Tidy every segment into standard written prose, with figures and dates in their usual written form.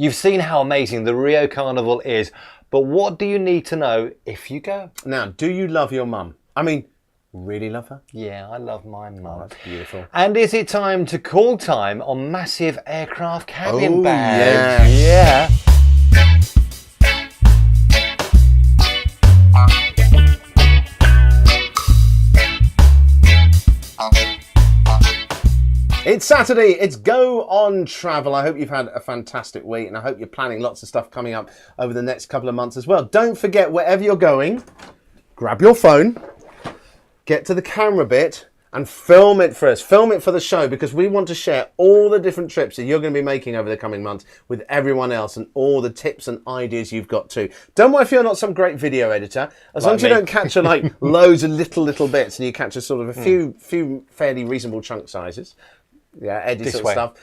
You've seen how amazing the Rio Carnival is, but what do you need to know if you go? Now, do you love your mum? I mean, really love her? Yeah, I love my mum. Oh, that's beautiful. And is it time to call time on massive aircraft cabin bags? Yeah. It's Saturday, it's GoOnTravel. I hope you've had a fantastic week and I hope you're planning lots of stuff coming up over the next couple of months as well. Don't forget, wherever you're going, grab your phone, get to the camera bit and film it for us. Film it for the show because we want to share all the different trips that you're going to be making over the coming months with everyone else and all the tips and ideas you've got too. Don't worry if you're not some great video editor. As long as you don't capture like loads of little bits and you capture sort of a few fairly reasonable chunk sizes. Yeah, edit sort of stuff.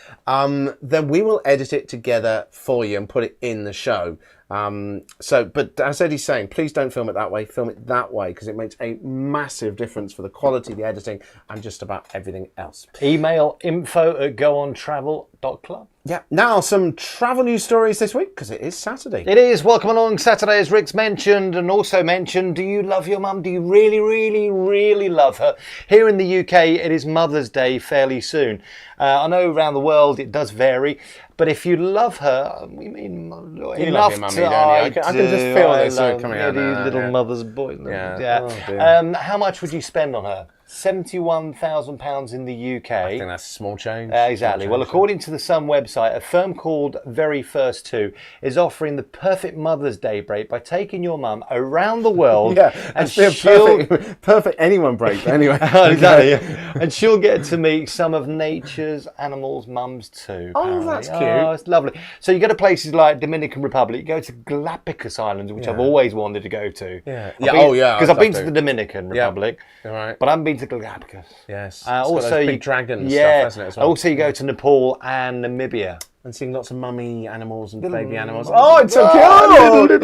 Then we will edit it together for you and put it in the show. But as Eddie's saying, please don't film it that way. Film it that way because it makes a massive difference for the quality, the editing, and just about everything else. Email info@goontravel.club. Yeah. Now, some travel news stories this week because it is Saturday. It is. Welcome along Saturday, as Rick's mentioned, and also mentioned, do you love your mum? Do you really, really, really love her? Here in the UK, it is Mother's Day fairly soon. I know around the world it does vary, but if you love her, we mean enough love your mummy, to... don't you? I can just feel this coming out now. Little Yeah. mother's boy. Yeah. Oh, dear. How much would you spend on her? £71,000 in the UK. I think that's a small change. Exactly. Well, according to the Sun website, a firm called Very First Two is offering the perfect Mother's Day break by taking your mum around the world. And she'll perfect anyone break. Anyway, exactly. And she'll get to meet some of nature's animals' mums too. Oh, that's cute. Oh, it's lovely. So you go to places like Dominican Republic, you go to Galapagos Islands, which I've always wanted to go to. Because I've been to the Dominican Republic, right. but I haven't been to Galapagos. Yes. Also, big dragon stuff, hasn't it, as well? Also, you go to Nepal and Namibia. And seeing lots of mummy animals and baby animals. Oh, it's so cute!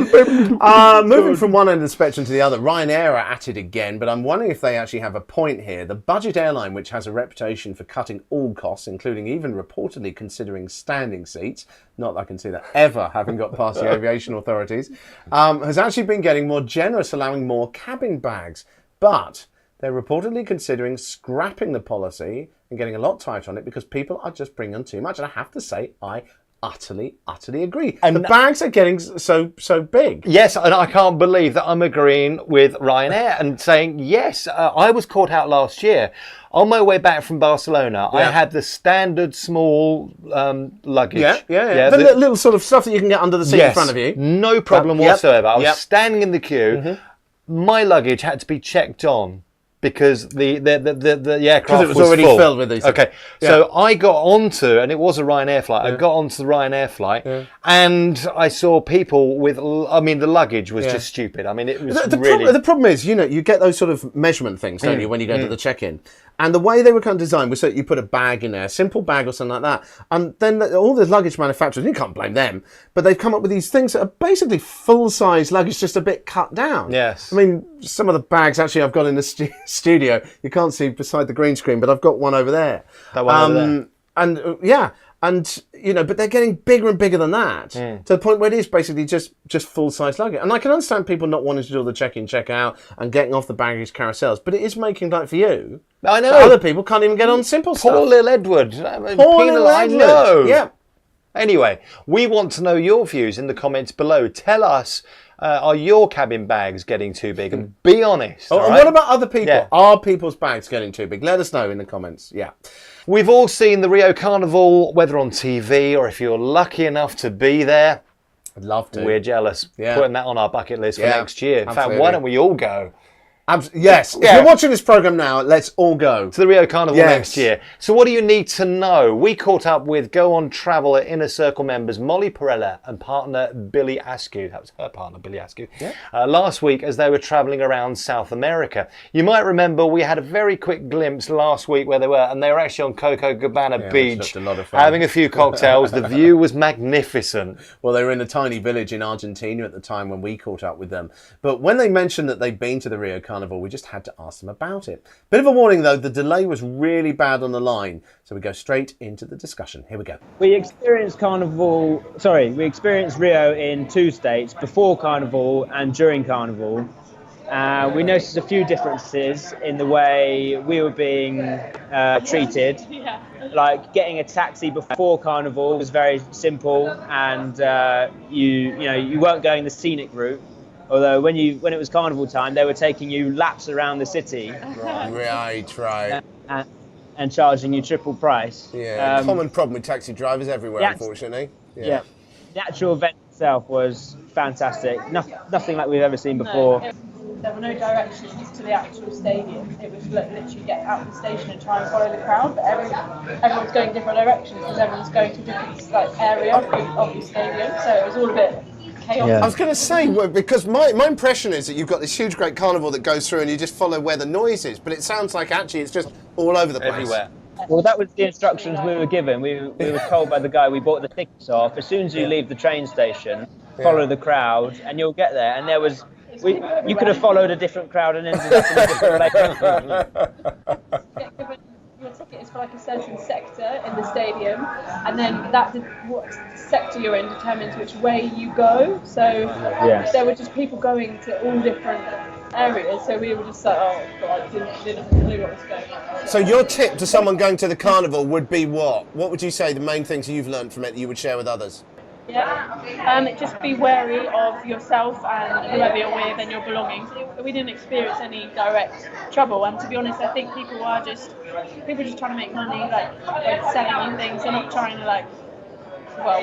Moving from one end of the spectrum to the other, Ryanair are at it again, but I'm wondering if they actually have a point here. The budget airline, which has a reputation for cutting all costs, including even reportedly considering standing seats, not that I can see that ever having got past the aviation authorities, has actually been getting more generous, allowing more cabin bags. But they're reportedly considering scrapping the policy and getting a lot tighter on it because people are just bringing on too much. And I have to say, I utterly agree. And the bags are getting so big. Yes, and I can't believe that I'm agreeing with Ryanair and saying, yes, I was caught out last year. On my way back from Barcelona, I had the standard small luggage. Yeah. The little sort of stuff that you can get under the seat in front of you. No problem whatsoever. I was standing in the queue. My luggage had to be checked on because the aircraft was already full. Filled with these. Okay, so I got onto, and it was a Ryanair flight. I got onto the Ryanair flight, and I saw people with. I mean, the luggage was just stupid. I mean, it was really. The problem is, you get those sort of measurement things, don't you, when you go to the check-in. And the way they were kind of designed was so that you put a bag in there, a simple bag or something like that. And then all the luggage manufacturers, you can't blame them, but they've come up with these things that are basically full-size luggage, just a bit cut down. Yes. I mean, some of the bags actually I've got in the studio, you can't see beside the green screen, but I've got one over there. That one over there. And but they're getting bigger and bigger than that to the point where it is basically just full-size luggage. And I can understand people not wanting to do all the check-in, check-out and getting off the baggage carousels, but it is making life for you. I know. So other people can't even get on simple stuff. Poor little Edward. Poor little Edward. I know. Yeah. Anyway, we want to know your views in the comments below. Tell us, are your cabin bags getting too big? And be honest. And what about other people? Yeah. Are people's bags getting too big? Let us know in the comments. Yeah. We've all seen the Rio Carnival, whether on TV or if you're lucky enough to be there. I'd love to. We're jealous. Yeah. Putting that on our bucket list for next year. In absolutely. fact, why don't we all go? Yes. If you're watching this programme now, let's all go to the Rio Carnival next year. So what do you need to know? We caught up with GoOnTravel Inner Circle members Molly Perella and partner Billy Askew. That was her partner, Billy Askew. Last week as they were travelling around South America. You might remember we had a very quick glimpse last week where they were, and they were actually on Copacabana Beach, a lot of fun. having a few cocktails. The view was magnificent. Well, they were in a tiny village in Argentina at the time when we caught up with them. But when they mentioned that they'd been to the Rio Carnival, Carnival. We just had to ask them about it. Bit of a warning though, the delay was really bad on the line. So we go straight into the discussion. Here we go. We experienced Rio in 2 states, before Carnival and during Carnival. We noticed a few differences in the way we were being treated. Like getting a taxi before Carnival was very simple, and you weren't going the scenic route. Although when it was Carnival time, they were taking you laps around the city. Right. And charging you triple price. Yeah, common problem with taxi drivers everywhere, unfortunately. Yeah. The actual event itself was fantastic. Nothing like we've ever seen before. There were no directions to the actual stadium. It was literally get out of the station and try and follow the crowd. But everyone's going different directions because everyone's going to a different area of the stadium. So it was all a bit chaotic. I was going to say, because my impression is that you've got this huge, great carnival that goes through and you just follow where the noise is. But it sounds like actually it's just all over the place. Everywhere. Well, that was the instructions we were given. We were told by the guy we bought the tickets off, as soon as you leave the train station, follow the crowd and you'll get there. And you could have followed a different crowd and ended up in a different place. Your ticket is for like a certain sector in the stadium, and then what sector you're in determines which way you go. So there were just people going to all different areas, so we were just like, oh god, didn't have a clue what was going on. So your tip to someone going to the carnival would be what? What would you say the main things you've learned from it that you would share with others? Just be wary of yourself and whoever you're with and your belongings. We didn't experience any direct trouble, and to be honest, I think people are just trying to make money, like selling you things. They're not trying to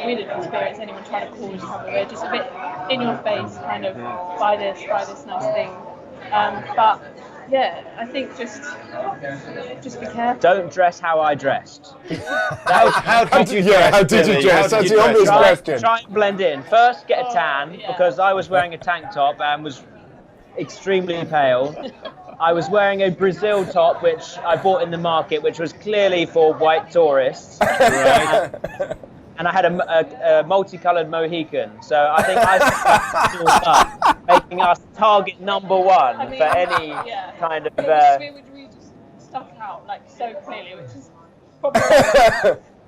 we didn't experience anyone trying to cause trouble. We're just a bit in your face, kind of buy this nice thing. But yeah, I think just be careful. Don't dress how I dressed. How did you dress? How did you dress? That's the obvious question. Try and blend in. First, get a tan, because I was wearing a tank top and was extremely pale. I was wearing a Brazil top, which I bought in the market, which was clearly for white tourists. And I had a multicoloured Mohican. So I think I up, making us target number one for any kind of... we just stuck out so clearly, which is probably...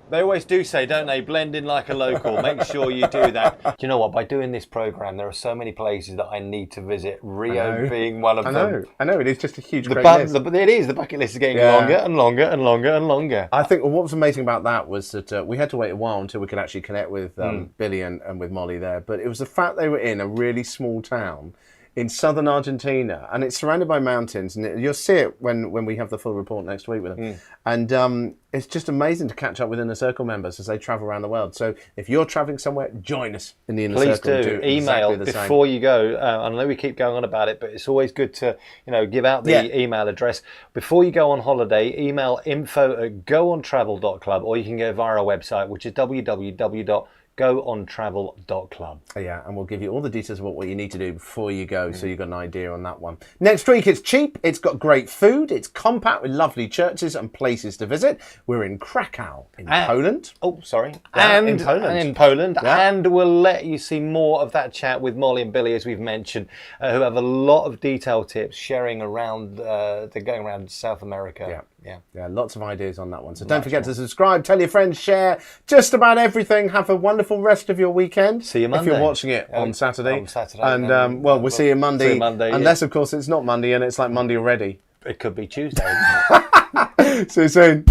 They always do say, don't they, blend in like a local. Make sure you do that. Do you know what? By doing this programme, there are so many places that I need to visit, Rio being one of them. I know, it is just a huge great list. It is, the bucket list is getting longer and longer and longer and longer. I think what was amazing about that was that we had to wait a while until we could actually connect with Billy and with Molly there. But it was the fact they were in a really small town in southern Argentina, and it's surrounded by mountains, and you'll see it when we have the full report next week with them. And it's just amazing to catch up with Inner Circle members as they travel around the world. So if you're travelling somewhere, join us in the Inner Circle. Please do. Email before you go. I know we keep going on about it, but it's always good to give out the email address. Before you go on holiday, email info@GoOnTravel.club, or you can go via our website, which is www.GoOnTravel.club. Yeah, and we'll give you all the details of what you need to do before you go, so you've got an idea on that one. Next week, it's cheap, it's got great food, it's compact with lovely churches and places to visit. We're in Krakow in Poland. Oh, sorry. In Poland. Yeah. And we'll let you see more of that chat with Molly and Billy, as we've mentioned, who have a lot of detailed tips sharing around, they're going around South America. Yeah, lots of ideas on that one. So don't forget to subscribe, tell your friends, share just about everything. Have a wonderful rest of your weekend. See you Monday. If you're watching it on Saturday. On Saturday. And we'll see you Monday. Unless, of course, it's not Monday and it's like Monday already. It could be Tuesday. See you soon.